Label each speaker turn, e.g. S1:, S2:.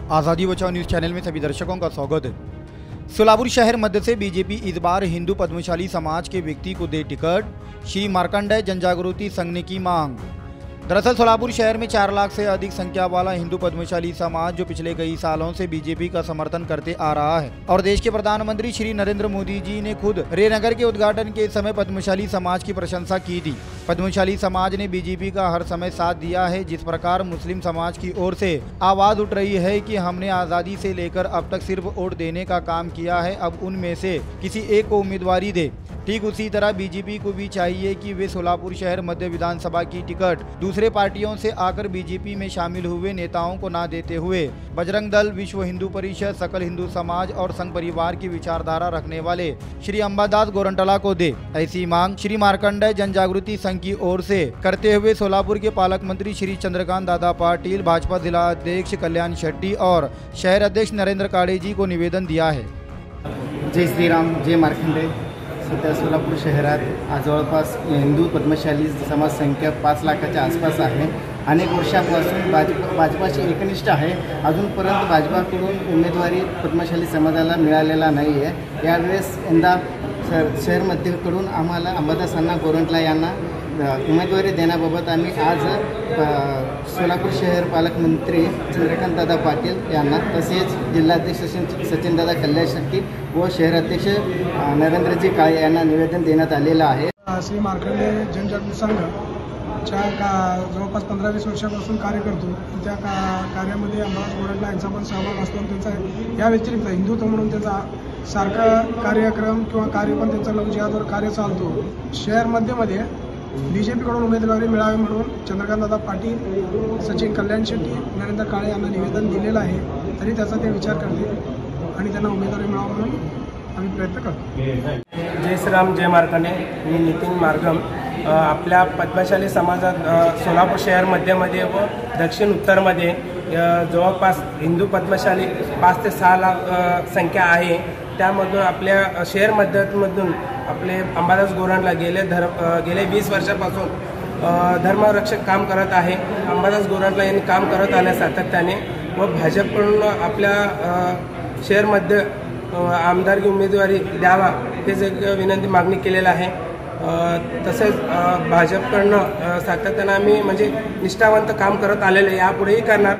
S1: आज़ादी बचाओ news channel में सभी दर्शकों का स्वागत है। सोलापुर शहर मध्य से बीजेपी इस बार हिंदू पद्मशाली समाज के व्यक्ति को दे टिकट, श्री मार्कंडेय जनजागृति संघ ने की मांग। दरअसल सोलापुर शहर में 4 लाख से अधिक संख्या वाला हिंदू पद्मशाली समाज जो पिछले कई सालों से बीजेपी का समर्थन करते आ रहा है और देश के प्रधानमंत्री श्री नरेंद्र मोदी जी ने खुद रेनगर के उद्घाटन के समय पद्मशाली समाज की प्रशंसा की थी। पद्मशाली समाज ने बीजेपी का हर समय साथ दिया है। जिस प्रकार मुस्लिम समाज की ओर से आवाज उठ रही है कि हमने आज़ादी से लेकर अब तक सिर्फ वोट देने का काम किया है, अब उनमें से किसी एक को उम्मीदवारी दे, ठीक उसी तरह बीजेपी को भी चाहिए कि वे सोलापुर शहर मध्य विधानसभा की टिकट दूसरे पार्टियों से आकर बीजेपी में शामिल हुए नेताओं को ना देते हुए बजरंग दल, विश्व हिंदू परिषद, सकल हिंदू समाज और संघ परिवार की विचारधारा रखने वाले श्री अंबादास गोरंटला को दे। ऐसी मांग श्री मार्कंडेय जनजागृति संघ की ओर से करते हुए सोलापुर के पालक मंत्री श्री चंद्रकांत दादा पाटिल, भाजपा जिला अध्यक्ष कल्याण शेट्टी और शहर अध्यक्ष नरेंद्र काळे जी को निवेदन दिया है।
S2: जय श्रीराम, जय मार्कंडेय। सध्या सोलापूर शहरात आज जवळपास हिंदू पद्मशाली समाज संख्या 5 लाखाच्या आसपास आहे। अनेक वर्षांपासून भाजपाशी एकनिष्ठ आहे। अजूनपर्यंत भाजपाकडून उमेदवारी पद्मशाली समाजाला मिळालेला नाही आहे। यावेळेस यंदा शहरमध्येकडून आम्हाला अंबादासांना गोरंटला यांना उमेदवारी देण्याबाबत आम्ही आज सोलापूर शहर पालकमंत्री चंद्रकांतदादा पाटील यांना तसेच जिल्हाध्यक्ष सचिनदादा कल्याण शेट्टी व शहराध्यक्ष नरेंद्रजी काळे यांना निवेदन देण्यात आलेलं आहे।
S3: श्री मार्कंडेय जनजागृती संघच्या जवळपास 15-20 वर्षापासून कार्य करतो। त्या कार्यामध्ये अंबादास गोरंटला यांचा पण सहभाग असतो। त्यांचा या व्यतिरिक्त हिंदुत्व म्हणून त्याचा सारखा कार्यक्रम किंवा कार्य पण त्यांचा लव जिहादवर कार्य चालतो। शहर मध्ये बीजेपीकडून उमेदवारी मिळावी म्हणून चंद्रकांतदादा पाटील, सचिन कल्याण शेट्टी, नरेंद्र काळे यांना निवेदन दिलेलं आहे। तरी त्याचा ते विचार करतील आणि त्यांना उमेदवारी मिळावी म्हणून आम्ही प्रयत्न करतो।
S4: जय श्रीराम, जय मार्कंडेय। मी नितीन मार्गम। आपल्या पद्मशाली समाजात सोलापूर शहर मध्यमध्ये व दक्षिण उत्तरमध्ये जवळपास हिंदू पद्मशाली 5 ते 6 लाख संख्या आहे। त्यामधून आपल्या शहर मध्यमधून आपले अंबादास गोरंटला गेले 20 वर्षापासून धर्मरक्षक काम करत आहे। अंबादास गोरंटला यांनी काम करत आले सातत्याने व भाजपकडून आपल्या शहरमध्ये आमदारकी उमेदवारी द्यावा हेच एक विनंती मागणी केलेला आहे। तसेच भाजपकडून सातत्याने आम्ही निष्ठावंत काम करत आलेले यापुढेही करणार।